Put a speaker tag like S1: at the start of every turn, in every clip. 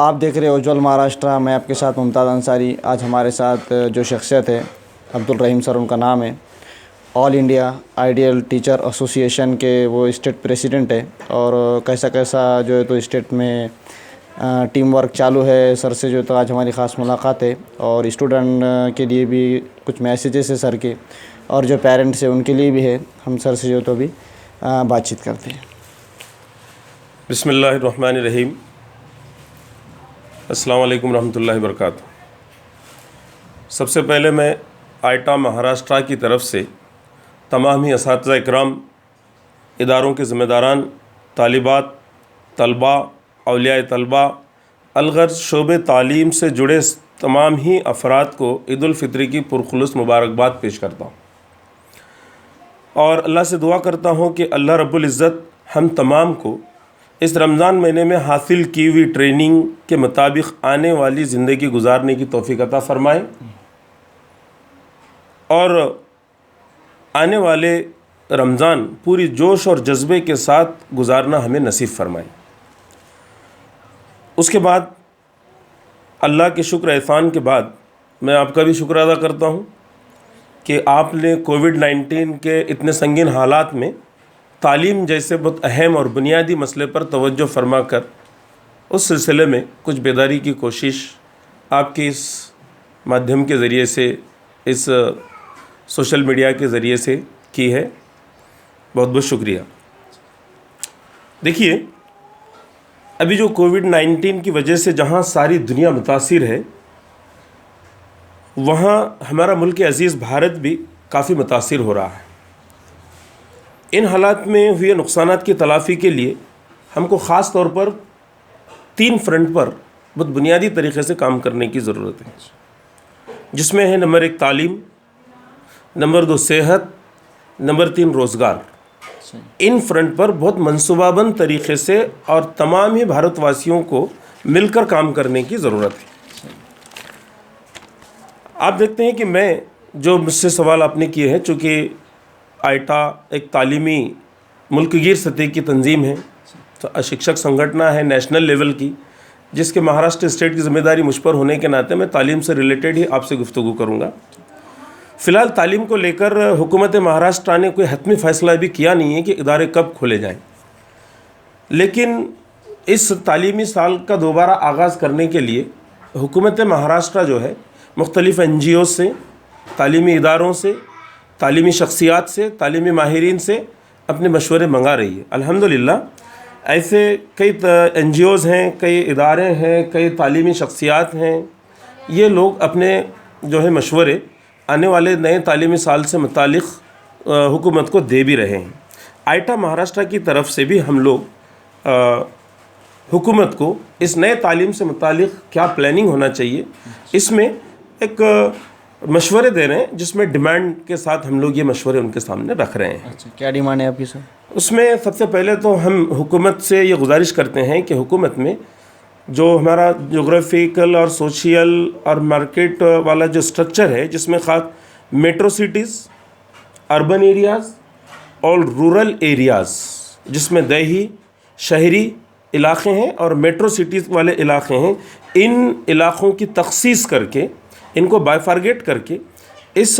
S1: آپ دیکھ رہے ہو اجول مہاراشٹرا، میں آپ کے ساتھ ممتاز انصاری۔ آج ہمارے ساتھ جو شخصیت ہے عبدالرحیم سر ان کا نام ہے، آل انڈیا آئیڈیل ٹیچر ایسوسی ایشن کے وہ اسٹیٹ پریسیڈنٹ ہے، اور کیسا جو ہے تو اسٹیٹ میں ٹیم ورک چالو ہے۔ سر سے جو تو آج ہماری خاص ملاقات ہے، اور اسٹوڈنٹ کے لیے بھی کچھ میسیجز ہے سر کے، اور جو پیرنٹس ہیں ان کے لیے بھی ہے۔ ہم سر سے جو تو بھی بات چیت کرتے ہیں۔
S2: بسم اللہ الرحمن الرحیم۔ السلام علیکم ورحمۃ اللہ وبرکاتہ۔ سب سے پہلے میں آئیٹا مہاراشٹرا کی طرف سے تمام ہی اساتذہ اکرام، اداروں کے ذمہ داران، طالبات، طلباء، اولیاء طلباء، الغرض شعبے تعلیم سے جڑے تمام ہی افراد کو عید الفطر کی پرخلوص مبارکباد پیش کرتا ہوں، اور اللہ سے دعا کرتا ہوں کہ اللہ رب العزت ہم تمام کو اس رمضان مہینے میں حاصل کی ہوئی ٹریننگ کے مطابق آنے والی زندگی گزارنے کی توفیق عطا فرمائے، اور آنے والے رمضان پوری جوش اور جذبے کے ساتھ گزارنا ہمیں نصیب فرمائے۔ اس کے بعد اللہ کے شکر احسان کے بعد میں آپ کا بھی شکر ادا کرتا ہوں کہ آپ نے کووڈ-19 کے اتنے سنگین حالات میں تعلیم جیسے بہت اہم اور بنیادی مسئلے پر توجہ فرما کر اس سلسلے میں کچھ بیداری کی کوشش آپ کے اس مادھیم کے ذریعے سے، اس سوشل میڈیا کے ذریعے سے کی ہے۔ بہت بہت شکریہ۔ دیکھیے، ابھی جو کووڈ-19 کی وجہ سے جہاں ساری دنیا متاثر ہے، وہاں ہمارا ملک عزیز بھارت بھی کافی متاثر ہو رہا ہے۔ ان حالات میں ہوئے نقصانات کی تلافی کے لیے ہم کو خاص طور پر 3 فرنٹ پر بہت بنیادی طریقے سے کام کرنے کی ضرورت ہے، جس میں ہے نمبر 1 تعلیم، نمبر 2 صحت، نمبر 3 روزگار۔ ان فرنٹ پر بہت منصوبہ بند طریقے سے اور تمام ہی بھارت واسیوں کو مل کر کام کرنے کی ضرورت ہے۔ آپ دیکھتے ہیں کہ میں جو مجھ سے سوال آپ نے کیے ہیں، چونکہ آئیٹا ایک تعلیمی ملک گیر سطح کی تنظیم ہے، تو شکشک سنگھٹنا ہے نیشنل لیول کی، جس کے مہاراشٹر اسٹیٹ کی ذمہ داری مجھ پر ہونے کے ناطے میں تعلیم سے ریلیٹڈ ہی آپ سے گفتگو کروں گا۔ فی الحال تعلیم کو لے کر حکومت مہاراشٹر نے کوئی حتمی فیصلہ بھی کیا نہیں ہے کہ ادارے کب کھولے جائیں، لیکن اس تعلیمی سال کا دوبارہ آغاز کرنے کے لیے حکومت مہاراشٹر جو ہے مختلف NGOs سے، تعلیمی اداروں سے، تعلیمی شخصیات سے، تعلیمی ماہرین سے اپنے مشورے منگا رہی ہے۔ الحمدللہ ایسے کئی NGOs ہیں، کئی ادارے ہیں، کئی تعلیمی شخصیات ہیں، یہ لوگ اپنے جو ہے مشورے آنے والے نئے تعلیمی سال سے متعلق حکومت کو دے بھی رہے ہیں۔ آئیٹا مہاراشٹر کی طرف سے بھی ہم لوگ حکومت کو اس نئے تعلیم سے متعلق کیا پلاننگ ہونا چاہیے، اس میں ایک مشورے دے رہے ہیں، جس میں ڈیمانڈ کے ساتھ ہم لوگ یہ مشورے ان کے سامنے رکھ رہے ہیں۔
S1: اچھا، کیا ڈیمانڈ ہے آپ کی سر؟
S2: اس میں سب سے پہلے تو ہم حکومت سے یہ گزارش کرتے ہیں کہ حکومت میں جو ہمارا جغرافیکل اور سوشل اور مارکیٹ والا جو سٹرکچر ہے، جس میں خاص میٹرو سٹیز، اربن ایریاز اور رورل ایریاز، جس میں دیہی شہری علاقے ہیں اور میٹرو سٹیز والے علاقے ہیں، ان علاقوں کی تخصیص کر کے، ان کو بائیفارگیٹ کر کے اس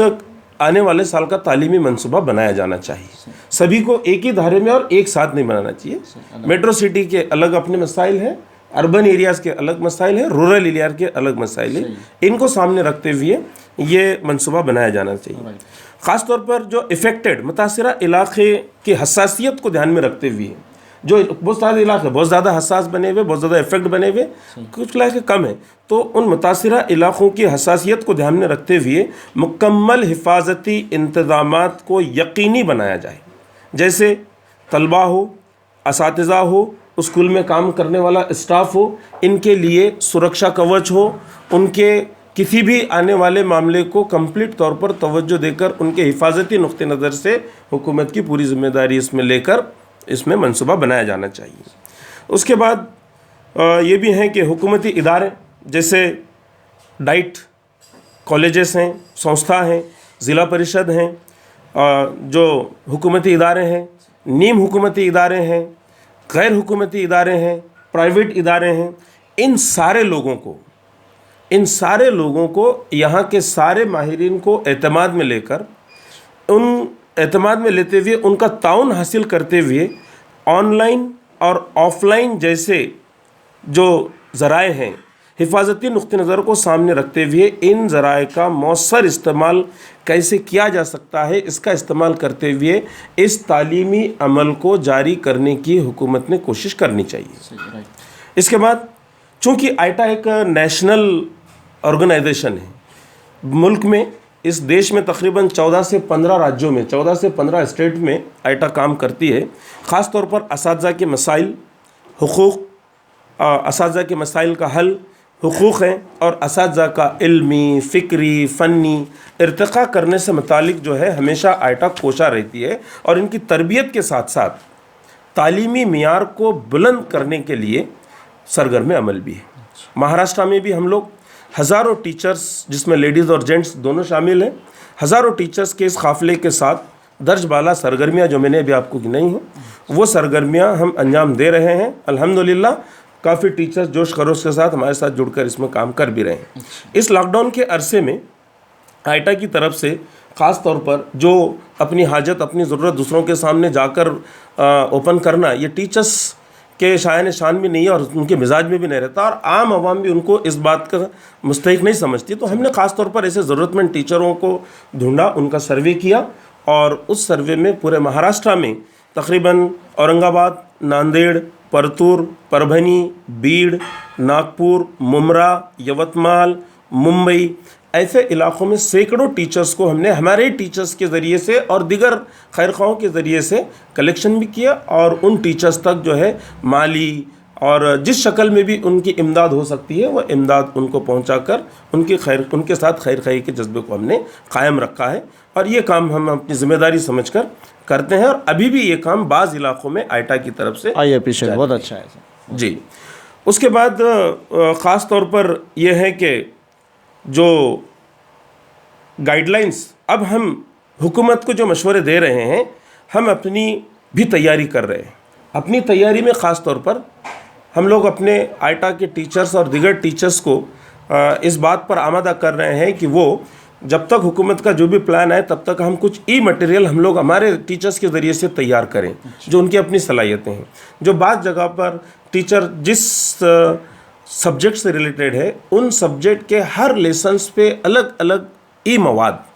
S2: آنے والے سال کا تعلیمی منصوبہ بنایا جانا چاہیے۔ سبھی کو ایک ہی دھارے میں اور ایک ساتھ نہیں بنانا چاہیے۔ میٹرو سٹی کے الگ اپنے مسائل ہیں، اربن ایریاز کے الگ مسائل ہیں، رورل ایریاز کے الگ مسائل ہیں، ان کو سامنے رکھتے ہوئے یہ منصوبہ بنایا جانا چاہیے۔ خاص طور پر جو افیکٹڈ متاثرہ علاقے کی حساسیت کو دھیان میں رکھتے ہوئے، جو بہت سارے علاقے بہت زیادہ حساس بنے ہوئے، بہت زیادہ افیکٹ بنے ہوئے، کچھ علاقے کم ہیں، تو ان متاثرہ علاقوں کی حساسیت کو دھیان میں رکھتے ہوئے مکمل حفاظتی انتظامات کو یقینی بنایا جائے، جیسے طلباء ہو، اساتذہ ہو، اسکول میں کام کرنے والا اسٹاف ہو، ان کے لیے سرکشا کوچ ہو، ان کے کسی بھی آنے والے معاملے کو کمپلیٹ طور پر توجہ دے کر ان کے حفاظتی نقطہ نظر سے حکومت کی پوری ذمہ داری اس میں لے کر اس میں منصوبہ بنایا جانا چاہیے۔ اس کے بعد یہ بھی ہیں کہ حکومتی ادارے جیسے ڈائٹ کالجز ہیں، سنستھا ہیں، ضلع پریشد ہیں، جو حکومتی ادارے ہیں، نیم حکومتی ادارے ہیں، غیر حکومتی ادارے ہیں، پرائیویٹ ادارے ہیں، ان سارے لوگوں کو یہاں کے سارے ماہرین کو اعتماد میں لے کر لیتے ہوئے ان کا تعاون حاصل کرتے ہوئے آن لائن اور آف لائن جیسے جو ذرائع ہیں حفاظتی نقطہ نظر کو سامنے رکھتے ہوئے ان ذرائع کا مؤثر استعمال کیسے کیا جا سکتا ہے، اس کا استعمال کرتے ہوئے اس تعلیمی عمل کو جاری کرنے کی حکومت نے کوشش کرنی چاہیے۔ اس کے بعد چونکہ آئیٹا ایک نیشنل آرگنائزیشن ہے، ملک میں اس دیش میں تقریباً 14 سے 15 راجیوں میں 14 سے 15 اسٹیٹ میں آئیٹا کام کرتی ہے۔ خاص طور پر اساتذہ کے مسائل، حقوق، اساتذہ کے مسائل کا حل، حقوق ہیں اور اساتذہ کا علمی، فکری، فنی ارتقاء کرنے سے متعلق جو ہے ہمیشہ آئیٹا کوشاں رہتی ہے، اور ان کی تربیت کے ساتھ ساتھ تعلیمی معیار کو بلند کرنے کے لیے سرگرم عمل بھی ہے۔ مہاراشٹر میں بھی ہم لوگ ہزاروں ٹیچرز، جس میں لیڈیز اور جینٹس دونوں شامل ہیں، ہزاروں ٹیچرز کے اس قافلے کے ساتھ درج بالا سرگرمیاں جو میں نے ابھی آپ کو گنائی ہیں وہ سرگرمیاں ہم انجام دے رہے ہیں۔ الحمدللہ کافی ٹیچرز جوش خروش کے ساتھ ہمارے ساتھ جڑ کر اس میں کام کر بھی رہے ہیں۔ اس لاک ڈاؤن کے عرصے میں آئیٹا کی طرف سے خاص طور پر جو اپنی حاجت، اپنی ضرورت دوسروں کے سامنے جا کر اوپن کرنا، یہ ٹیچرز کے شایان شان بھی نہیں ہے اور ان کے مزاج میں بھی نہیں رہتا، اور عام عوام بھی ان کو اس بات کا مستحق نہیں سمجھتی۔ تو ہم نے خاص طور پر ایسے ضرورت مند ٹیچروں کو ڈھونڈا، ان کا سروے کیا، اور اس سروے میں پورے مہاراشٹر میں تقریباً اورنگ آباد، ناندیڑ، پرتور، پربھنی، بیڑ، ناگپور، ممرا، یوتمال، ممبئی ایسے علاقوں میں سینکڑوں ٹیچرز کو ہم نے ہمارے ٹیچرز کے ذریعے سے اور دیگر خیرخواہوں کے ذریعے سے کلیکشن بھی کیا، اور ان ٹیچرز تک جو ہے مالی اور جس شکل میں بھی ان کی امداد ہو سکتی ہے وہ امداد ان کو پہنچا کر ان کے ساتھ خیر خواہی کے جذبے کو ہم نے قائم رکھا ہے، اور یہ کام ہم اپنی ذمہ داری سمجھ کر کرتے ہیں، اور ابھی بھی یہ کام بعض علاقوں میں آئیٹا کی طرف سے
S1: بہت اچھا ہے
S2: جی۔ اس کے بعد خاص طور پر یہ ہے کہ جو گائیڈ لائنز اب ہم حکومت کو جو مشورے دے رہے ہیں، ہم اپنی بھی تیاری کر رہے ہیں۔ اپنی تیاری میں خاص طور پر ہم لوگ اپنے آئیٹا کے ٹیچرز اور دیگر ٹیچرز کو اس بات پر آمادہ کر رہے ہیں کہ وہ جب تک حکومت کا جو بھی پلان ہے تب تک ہم کچھ ای مٹیریل ہم لوگ ہمارے ٹیچرز کے ذریعے سے تیار کریں، جو ان کی اپنی صلاحیتیں ہیں۔ جو بعض جگہ پر ٹیچر جس سبجیکٹ سے ریلیٹڈ ہے ان سبجیکٹ کے ہر لیسنس پہ الگ الگ ای مواد،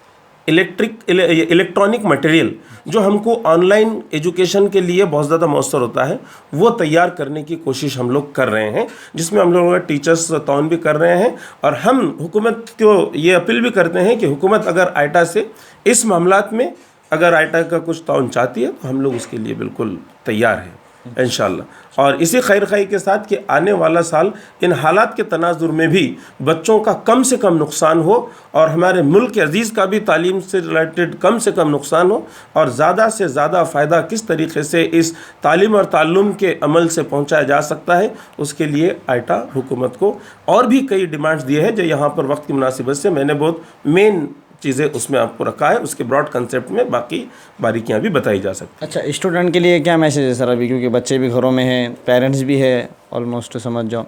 S2: الیکٹرانک مٹیریل جو ہم کو آن لائن ایجوکیشن کے لیے بہت زیادہ مؤثر ہوتا ہے، وہ تیار کرنے کی کوشش ہم لوگ کر رہے ہیں، جس میں ہم لوگ ٹیچرز تعاون بھی کر رہے ہیں، اور ہم حکومت کو یہ اپیل بھی کرتے ہیں کہ حکومت اگر آئیٹا سے اس معاملات میں اگر آئیٹا کا کچھ تعاون چاہتی ہے تو ہم لوگ اس کے لیے بالکل تیار ہیں انشاءاللہ۔ اور اسی خیر خواہی کے ساتھ کہ آنے والا سال ان حالات کے تناظر میں بھی بچوں کا کم سے کم نقصان ہو، اور ہمارے ملک عزیز کا بھی تعلیم سے ریلیٹڈ کم سے کم نقصان ہو، اور زیادہ سے زیادہ فائدہ کس طریقے سے اس تعلیم اور تعلم کے عمل سے پہنچایا جا سکتا ہے، اس کے لیے آئیٹا حکومت کو اور بھی کئی ڈیمانڈز دیے ہیں، جو یہاں پر وقت کی مناسبت سے میں نے بہت مین چیزیں اس میں آپ کو رکھا ہے، اس کے براڈ کنسیپٹ میں باقی باریکیاں بھی بتائی جا سکتی ہیں۔
S1: اچھا، اسٹوڈنٹ کے لیے کیا میسیج ہے سر ابھی، کیونکہ بچے بھی گھروں میں ہیں، پیرنٹس بھی ہے آلموسٹ سمجھ جاؤ،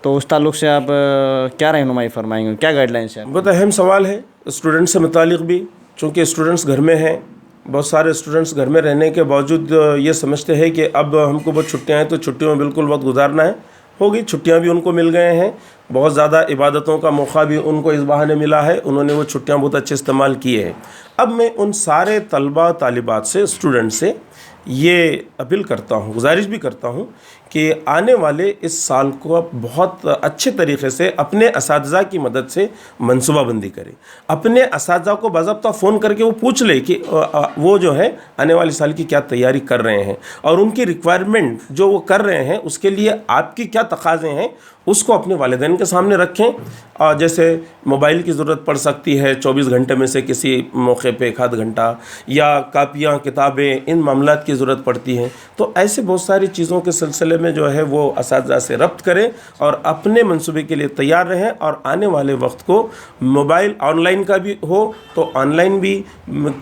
S1: تو اس تعلق سے آپ کیا رہنمائی فرمائیں گے، کیا گائیڈ لائنس ہیں؟
S2: بہت اہم سوال ہے اسٹوڈنٹ سے متعلق بھی، چونکہ اسٹوڈنٹس گھر میں ہیں، بہت سارے اسٹوڈنٹس گھر میں رہنے کے باوجود یہ سمجھتے ہیں کہ اب ہم کو بہت چھٹیاں ہیں تو چھٹیوں میں بالکل وقت گزارنا ہے، ہوگی چھٹیاں بھی ان کو مل گئے ہیں، بہت زیادہ عبادتوں کا موقع بھی ان کو اس بہانے ملا ہے، انہوں نے وہ چھٹیاں بہت اچھے استعمال کیے ہیں۔ اب میں ان سارے طلباء طالبات سے، اسٹوڈنٹ سے یہ اپیل کرتا ہوں، گزارش بھی کرتا ہوں کہ آنے والے اس سال کو اب بہت اچھے طریقے سے اپنے اساتذہ کی مدد سے منصوبہ بندی کریں، اپنے اساتذہ کو باضابطہ فون کر کے وہ پوچھ لے کہ وہ جو ہے آنے والے سال کی کیا تیاری کر رہے ہیں، اور ان کی ریکوائرمنٹ جو وہ کر رہے ہیں اس کے لیے آپ کی کیا تقاضے ہیں اس کو اپنے والدین کے سامنے رکھیں۔ اور جیسے موبائل کی ضرورت پڑ سکتی ہے 24 گھنٹے میں سے کسی موقع پہ 1 گھنٹہ، یا کاپیاں، کتابیں، ان معاملات کی ضرورت پڑتی ہے، تو ایسے بہت ساری چیزوں کے سلسلے میں جو ہے وہ اساتذہ سے ربط کریں اور اپنے منصوبے کے لیے تیار رہیں, اور آنے والے وقت کو موبائل آن لائن کا بھی ہو تو آن لائن بھی,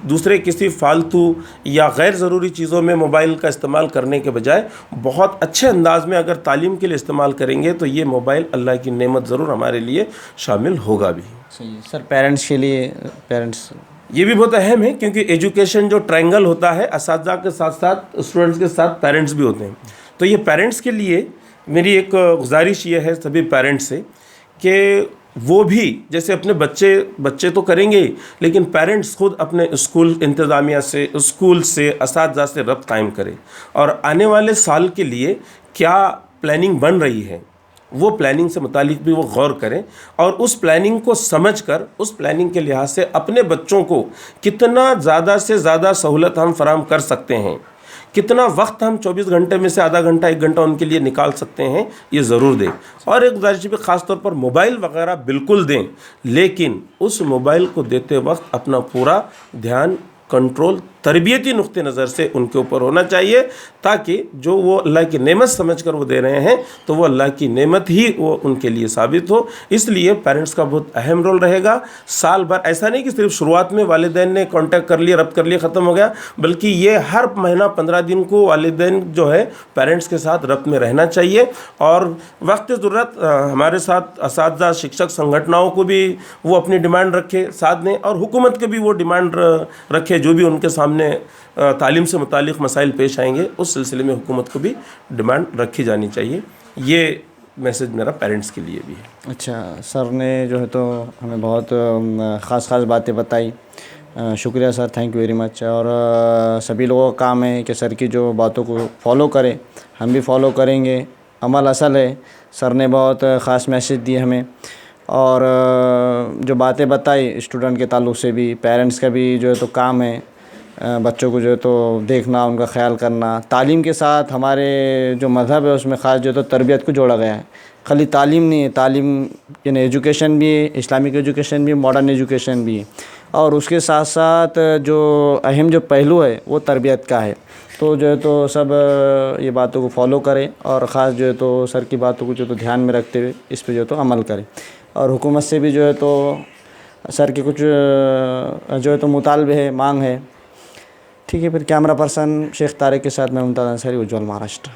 S2: دوسرے کسی فالتو یا غیر ضروری چیزوں میں موبائل کا استعمال کرنے کے بجائے بہت اچھے انداز میں اگر تعلیم کے لیے استعمال کریں گے تو یہ موبائل اللہ کی نعمت ضرور ہمارے لیے شامل ہوگا بھی.
S1: صحیح سر. پیرنٹس کے لیے, پیرنٹس
S2: یہ بھی بہت اہم ہے کیونکہ ایجوکیشن جو ٹرائنگل ہوتا ہے, اساتذہ کے ساتھ ساتھ اسٹوڈنٹس کے ساتھ پیرنٹس بھی ہوتے ہیں, تو یہ پیرنٹس کے لیے میری ایک گزارش یہ ہے سبھی پیرنٹس سے کہ وہ بھی جیسے اپنے بچے تو کریں گے, لیکن پیرنٹس خود اپنے اسکول انتظامیہ سے, اسکول سے, اساتذہ سے ربط قائم کریں اور آنے والے سال کے لیے کیا پلاننگ بن رہی ہے وہ پلاننگ سے متعلق بھی وہ غور کریں, اور اس پلاننگ کو سمجھ کر اس پلاننگ کے لحاظ سے اپنے بچوں کو کتنا زیادہ سے زیادہ سہولت ہم فراہم کر سکتے ہیں, کتنا وقت ہم 24 گھنٹے میں سے آدھا گھنٹہ 1 گھنٹہ ان کے لیے نکال سکتے ہیں, یہ ضرور دیں. اور ایک گزارش بھی, خاص طور پر موبائل وغیرہ بالکل دیں, لیکن اس موبائل کو دیتے وقت اپنا پورا دھیان, کنٹرول تربیتی نقطہ نظر سے ان کے اوپر ہونا چاہیے, تاکہ جو وہ اللہ کی نعمت سمجھ کر وہ دے رہے ہیں تو وہ اللہ کی نعمت ہی وہ ان کے لیے ثابت ہو. اس لیے پیرنٹس کا بہت اہم رول رہے گا سال بھر. ایسا نہیں کہ صرف شروعات میں والدین نے کانٹیکٹ کر لیا, ربط کر لیا, ختم ہو گیا, بلکہ یہ ہر مہینہ 15 دن کو والدین جو ہے پیرنٹس کے ساتھ ربط میں رہنا چاہیے, اور وقت ضرورت ہمارے ساتھ اساتذہ شکشک سنگھٹناؤں کو بھی وہ اپنی ڈیمانڈ رکھے ساتھ دیں, اور حکومت کے بھی وہ ڈیمانڈ رکھے جو بھی ان کے سامنے تعلیم سے متعلق مسائل پیش آئیں گے, اس سلسلے میں حکومت کو بھی ڈیمانڈ رکھی جانی چاہیے. یہ میسج میرا پیرنٹس کے لیے بھی ہے.
S1: اچھا سر نے جو ہے تو ہمیں بہت خاص باتیں بتائی, شکریہ سر, تھینک یو ویری مچ. اور سبھی لوگوں کا کام ہے کہ سر کی جو باتوں کو فالو کریں, ہم بھی فالو کریں گے, عمل اصل ہے. سر نے بہت خاص میسج دیے ہمیں, اور جو باتیں بتائی اسٹوڈنٹ کے تعلق سے بھی, پیرنٹس کا بھی جو ہے تو کام ہے بچوں کو جو ہے تو دیکھنا, ان کا خیال کرنا. تعلیم کے ساتھ ہمارے جو مذہب ہے اس میں خاص جو ہے تو تربیت کو جوڑا گیا ہے. خالی تعلیم نہیں ہے, تعلیم یعنی ایجوکیشن بھی ہے, اسلامک ایجوکیشن بھی, ماڈرن ایجوکیشن بھی ہے, اور اس کے ساتھ ساتھ جو اہم جو پہلو ہے وہ تربیت کا ہے. تو جو ہے تو سب یہ باتوں کو فالو کریں, اور خاص جو ہے تو سر کی باتوں کو جو تو دھیان میں رکھتے ہوئے اس پہ جو ہے تو عمل کریں. اور حکومت سے بھی جو ہے تو سر کے کچھ جو ہے تو مطالبے ہے, مانگ ہے. ٹھیک ہے, پھر کیمرہ پرسن شیخ طارق کے ساتھ میں ممتاز انصاری, اجول مہاراشٹر.